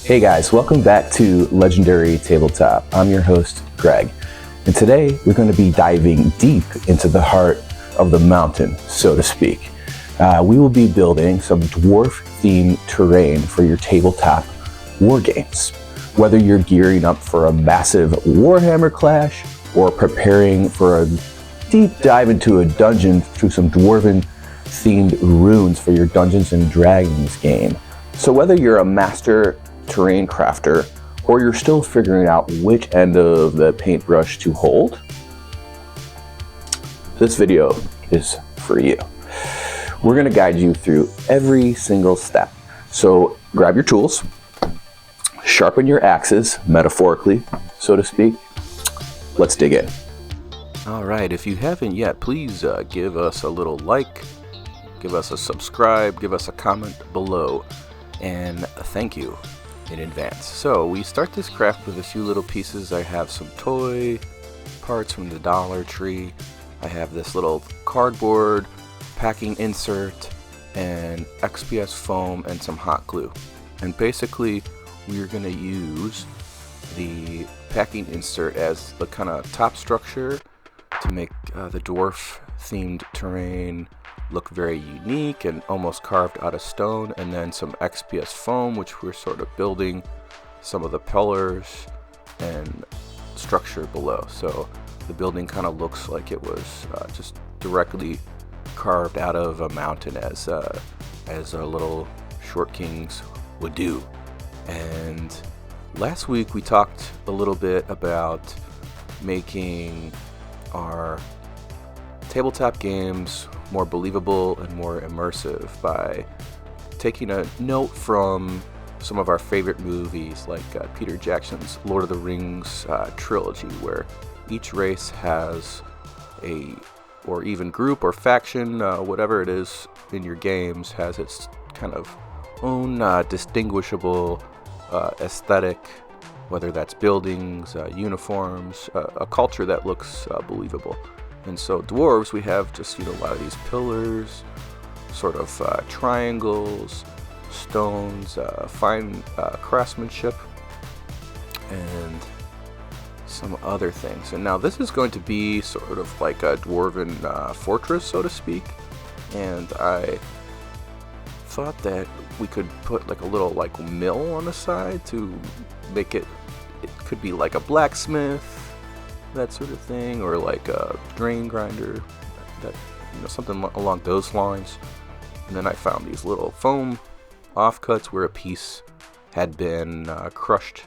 Hey guys, welcome back to Legendary Tabletop. I'm your host, Greg. And today we're going to be diving deep into the heart of the mountain, so to speak. We will be building some dwarf-themed terrain for your tabletop wargames. Whether you're gearing up for a massive Warhammer clash or preparing for a deep dive into a dungeon through some dwarven-themed runes for your Dungeons & Dragons game. So whether you're a master terrain crafter or you're still figuring out which end of the paintbrush to hold, this video is for you. We're going to guide you through every single step. So grab your tools, sharpen your axes, metaphorically, so to speak. Let's dig in. Alright, if you haven't yet, please give us a little like, give us a subscribe, give us a comment below, and thank you in advance. So we start this craft with a few little pieces. I have some toy parts from the Dollar Tree. I have this little cardboard packing insert and XPS foam and some hot glue. And basically we're going to use the packing insert as the kind of top structure to make the dwarf themed terrain look very unique and almost carved out of stone, and then some XPS foam, which we're sort of building some of the pillars and structure below. So the building kind of looks like it was just directly carved out of a mountain, as our little short kings would do. And last week we talked a little bit about making our tabletop games more believable and more immersive by taking a note from some of our favorite movies, like Peter Jackson's Lord of the Rings trilogy, where each race has or even group or faction, whatever it is in your games, has its kind of own distinguishable aesthetic, whether that's buildings, uniforms, a culture that looks believable. And so dwarves, we have just, a lot of these pillars, sort of triangles, stones, fine craftsmanship, and some other things. And now this is going to be sort of like a Dwarven Fortress, so to speak. And I thought that we could put like a little mill on the side to make it could be like a blacksmith, that sort of thing, or like a grain grinder, that something along those lines. And then I found these little foam offcuts where a piece had been crushed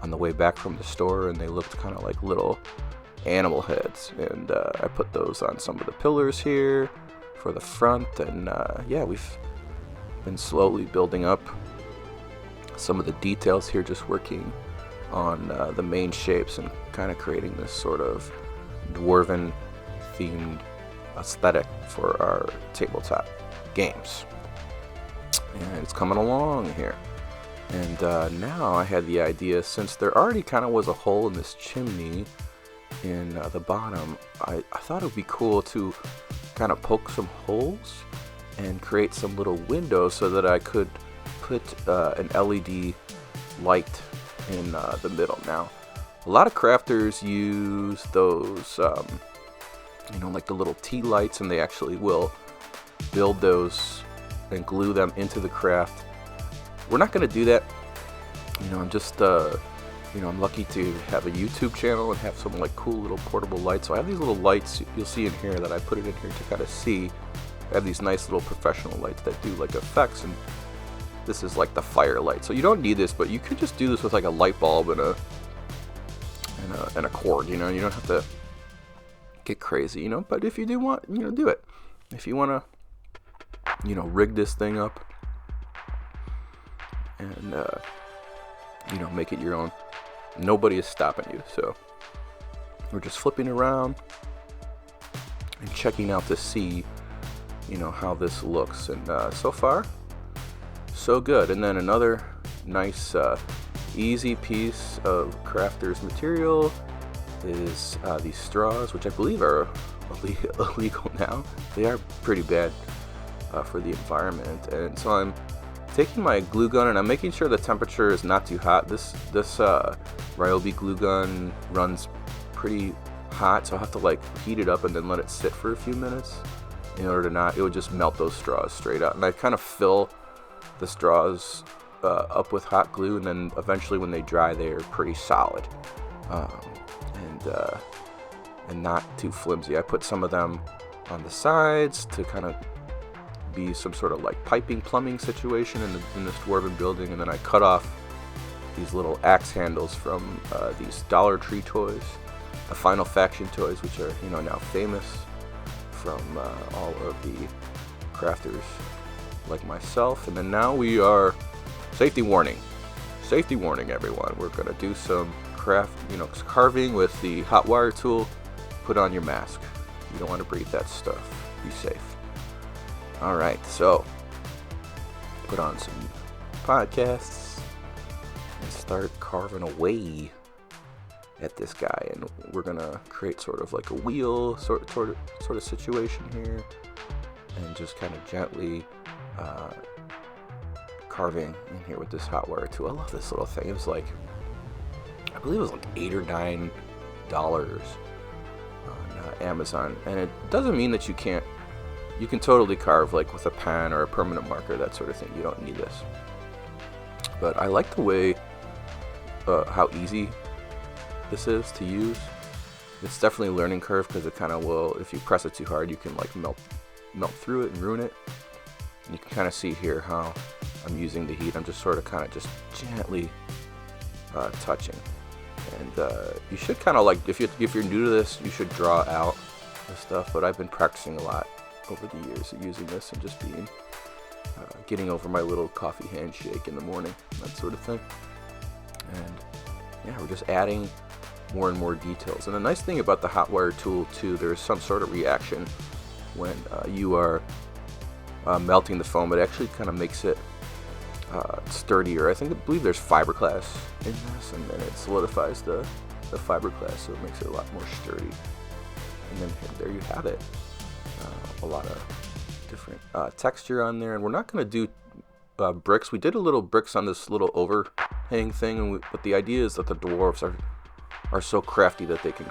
on the way back from the store, and they looked kind of like little animal heads, and I put those on some of the pillars here for the front. And yeah, we've been slowly building up some of the details here, just working on the main shapes and kind of creating this sort of dwarven themed aesthetic for our tabletop games. And it's coming along here. And now I had the idea, since there already kind of was a hole in this chimney in the bottom, I thought it would be cool to kind of poke some holes and create some little windows so that I could put an LED light in the middle. Now, a lot of crafters use those, like the little tea lights, and they actually will build those and glue them into the craft. We're not going to do that. I'm just, I'm lucky to have a YouTube channel and have some cool little portable lights. So I have these little lights you'll see in here that I put it in here to kind of see. I have these nice little professional lights that do effects, and this is like the fire light. So you don't need this, but you could just do this with a light bulb and a cord. You don't have to get crazy. But if you do want, do it. If you want to, rig this thing up and make it your own, nobody is stopping you. So we're just flipping around and checking out to see how this looks. And so far so good. And then another nice easy piece of crafter's material is these straws, which I believe are illegal now. They are pretty bad for the environment, and so I'm taking my glue gun and I'm making sure the temperature is not too hot. This Ryobi glue gun runs pretty hot, so I'll have to like heat it up and then let it sit for a few minutes in order to not, it would just melt those straws straight out. And I kind of fill the straws up with hot glue, and then eventually when they dry, they're pretty solid and not too flimsy. I put some of them on the sides to kind of be some sort of like piping plumbing situation in this dwarven building, and then I cut off these little axe handles from these Dollar Tree toys, the Final Faction toys, which are now famous from all of the crafters like myself. And then now we are safety warning everyone, we're gonna do some carving with the hot wire tool. Put on your mask, you don't want to breathe that stuff, be safe. Alright, so put on some podcasts and start carving away at this guy, and we're gonna create sort of like a wheel sort of situation here, and just kind of gently carving in here with this hot wire tool. I love this little thing. It was like, I believe it was like $8 or $9 on Amazon, and it doesn't mean that you can't. You can totally carve like with a pen or a permanent marker, that sort of thing. You don't need this. But I like the way how easy this is to use. It's definitely a learning curve because it kind of will, if you press it too hard, you can like melt through it and ruin it. And you can kind of see here how I'm using the heat. I'm just sort of kind of just gently touching. And you should kind of like, if you're new to this, you should draw out this stuff. But I've been practicing a lot over the years of using this and just being getting over my little coffee handshake in the morning, that sort of thing. And yeah, we're just adding more and more details. And the nice thing about the hot wire tool too, there's some sort of reaction when you are melting the foam. It actually kind of makes it sturdier. I believe there's fiberglass in this, and then it solidifies the fiberglass, so it makes it a lot more sturdy. And then there you have it. A lot of different texture on there, and we're not going to do bricks. We did a little bricks on this little overhang thing, but the idea is that the dwarves are so crafty that they can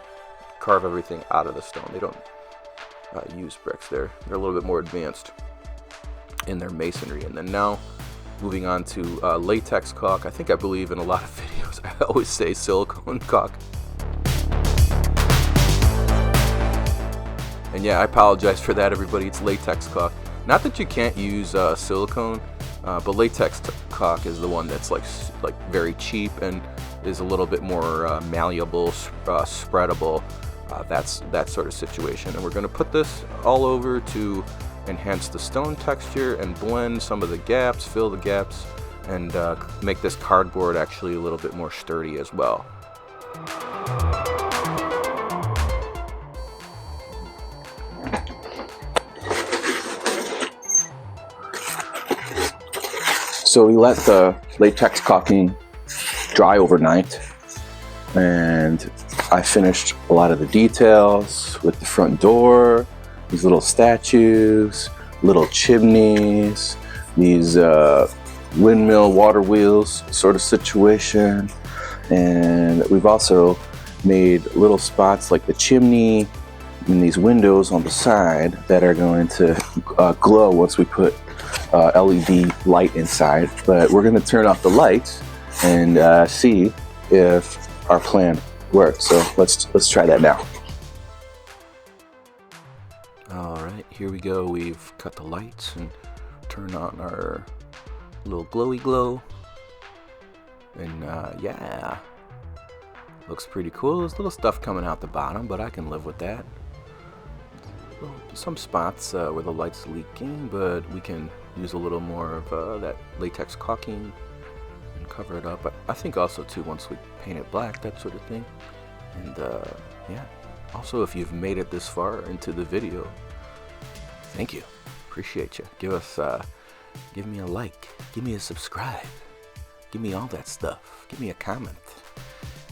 carve everything out of the stone. They don't use bricks. They're a little bit more advanced in their masonry. And then now moving on to latex caulk. I believe in a lot of videos I always say silicone caulk. And yeah, I apologize for that, everybody. It's latex caulk. Not that you can't use silicone, but latex caulk is the one that's like very cheap and is a little bit more malleable, spreadable. That's that sort of situation. And we're going to put this all over to enhance the stone texture and blend some of the gaps, fill the gaps, and make this cardboard actually a little bit more sturdy as well. So we let the latex caulking dry overnight, and I finished a lot of the details with the front door, these little statues, little chimneys, these windmill water wheels sort of situation. And we've also made little spots like the chimney and these windows on the side that are going to glow once we put LED light inside. But we're going to turn off the lights and see if our plan works. So let's try that now. Alright, here we go. We've cut the lights and turned on our little glowy glow. And yeah, looks pretty cool. There's little stuff coming out the bottom, but I can live with that. Well, some spots where the light's leaking, but we can use a little more of that latex caulking and cover it up. But I think also too, once we paint it black, that sort of thing. And yeah, also if you've made it this far into the video, thank you, appreciate you. Give me a like, give me a subscribe, give me all that stuff, give me a comment.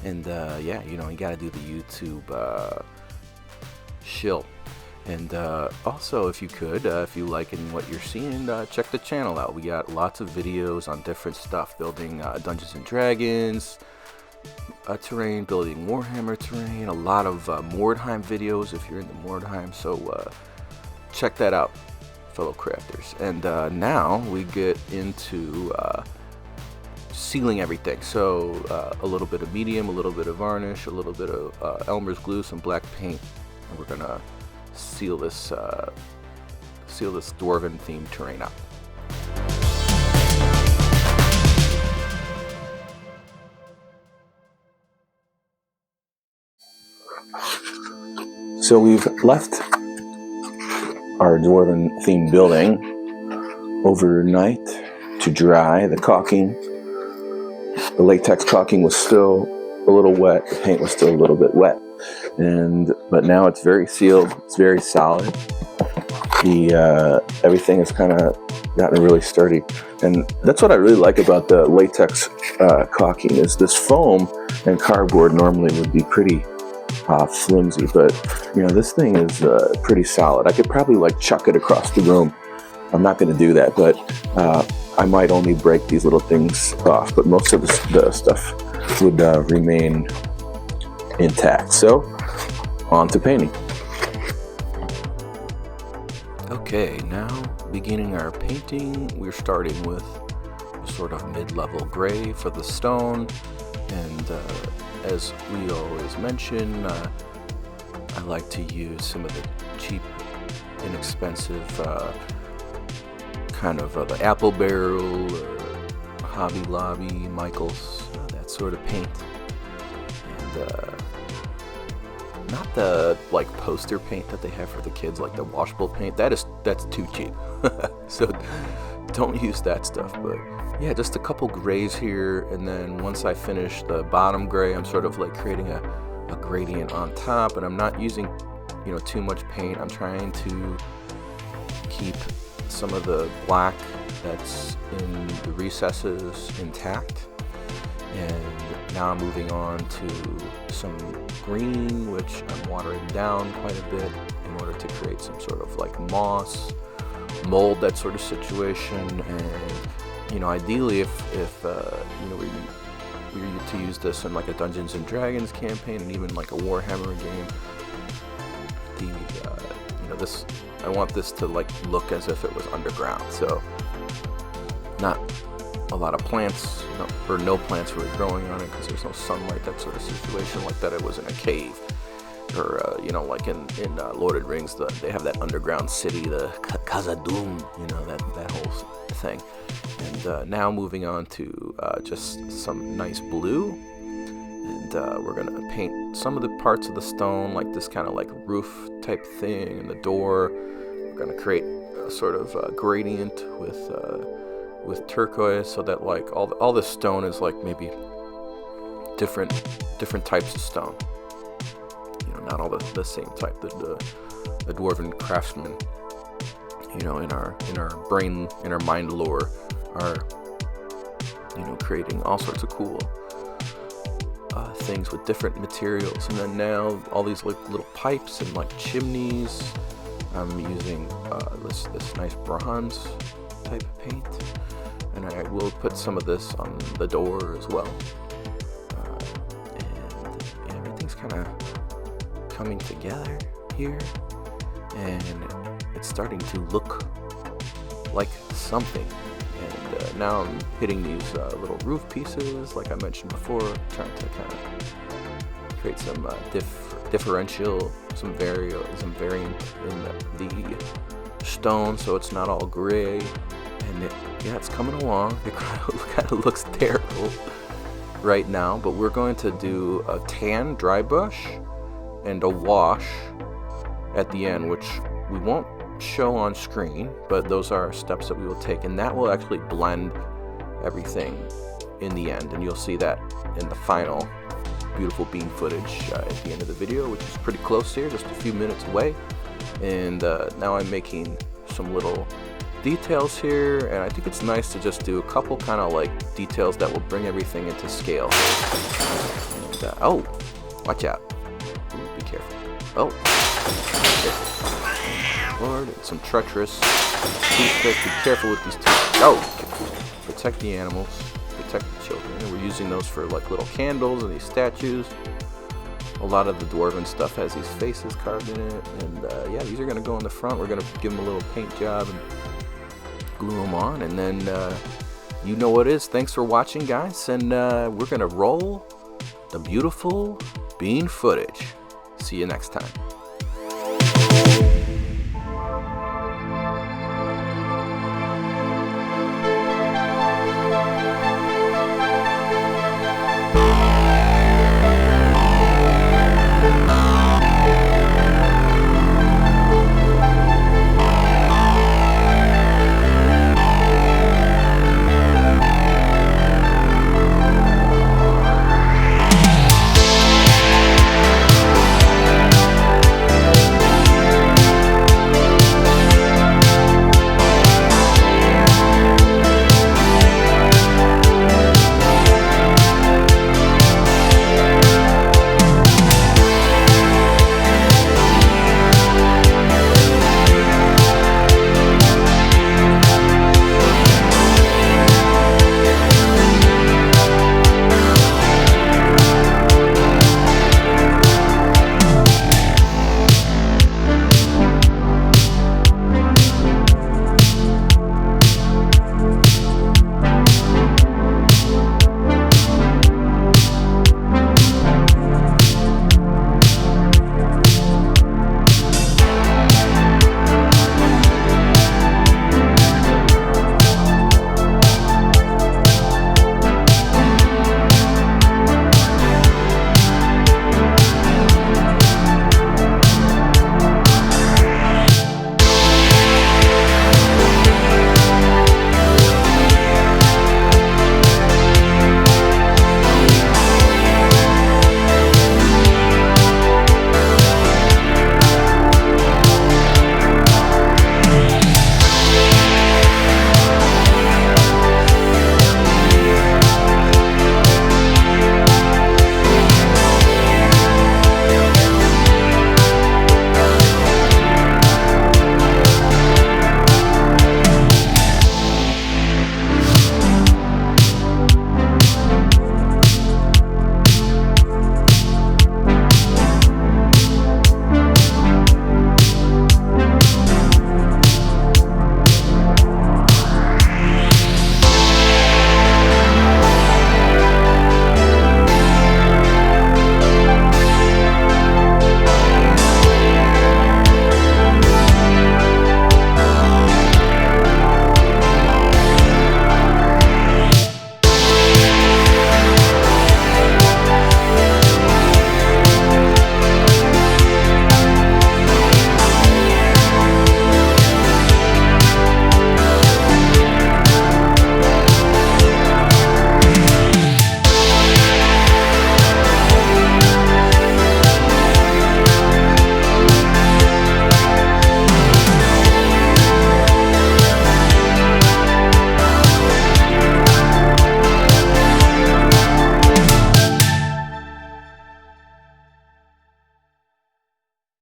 And yeah, you gotta do the YouTube shill. And also, if you could, if you like what you're seeing, check the channel out. We got lots of videos on different stuff, building Dungeons and Dragons terrain, building Warhammer terrain, a lot of Mordheim videos if you're into Mordheim. So check that out, fellow crafters. And now we get into sealing everything. So a little bit of medium, a little bit of varnish, a little bit of Elmer's glue, some black paint, and we're gonna seal this Dwarven themed terrain up. So we've left our Dwarven themed building overnight to dry. The caulking, the latex caulking was still a little wet. The paint was still a little bit wet, but now it's very sealed. It's very solid. Everything has kind of gotten really sturdy, and that's what I really like about the latex caulking. Is this foam and cardboard normally would be pretty flimsy, but this thing is pretty solid. I could probably chuck it across the room. I'm not going to do that, but I might only break these little things off, but most of the stuff would remain intact. So on to painting. Okay, now beginning our painting, we're starting with a sort of mid-level gray for the stone, and as we always mention, I like to use some of the cheap, inexpensive kind of the Apple Barrel or Hobby Lobby, Michaels, that sort of paint. And not the poster paint that they have for the kids, like the washable paint. That's too cheap. So don't use that stuff. But yeah, just a couple grays here, and then once I finish the bottom gray, I'm sort of creating a gradient on top, and I'm not using too much paint. I'm trying to keep some of the black that's in the recesses intact. And now I'm moving on to some green, which I'm watering down quite a bit in order to create some sort of moss, mold, that sort of situation. And ideally, if we were to use this in a Dungeons and Dragons campaign, and even a Warhammer game, this, I want this to look as if it was underground. So not a lot of plants, or no plants really growing on it because there's no sunlight, that sort of situation, like that it was in a cave, or in Lord of the Rings, they have that underground city, the Khazad-dûm, that whole thing. And now moving on to just some nice blue, and we're gonna paint some of the parts of the stone, like this kind of roof type thing, and the door. We're gonna create a sort of gradient with turquoise, so that all the stone is maybe different types of stone. Not all the same type. The dwarven craftsmen, in our mind lore, are creating all sorts of cool things with different materials. And then now all these little pipes and chimneys. I'm using this nice bronze type of paint, and I will put some of this on the door as well. And everything's kind of coming together here, and it's starting to look like something. And now I'm hitting these little roof pieces, like I mentioned before, trying to kind of create some differential, some variant in the stone, so it's not all gray. And it's coming along. It kind of looks terrible right now, but we're going to do a tan dry brush and a wash at the end, which we won't show on screen, but those are steps that we will take, and that will actually blend everything in the end, and you'll see that in the final beautiful beam footage at the end of the video, which is pretty close here, just a few minutes away. And now I'm making some little details here, and I think it's nice to just do a couple kind of details that will bring everything into scale. And, oh, watch out. Ooh, be careful. Oh, okay. sword, and some treacherous toothpick. Be careful with these toothpicks. Oh! Protect the animals, protect the children. And we're using those for like little candles and these statues. A lot of the Dwarven stuff has these faces carved in it. And yeah, these are going to go in the front. We're going to give them a little paint job and glue them on. And then you know what it is. Thanks for watching, guys. And we're going to roll the beautiful bean footage. See you next time.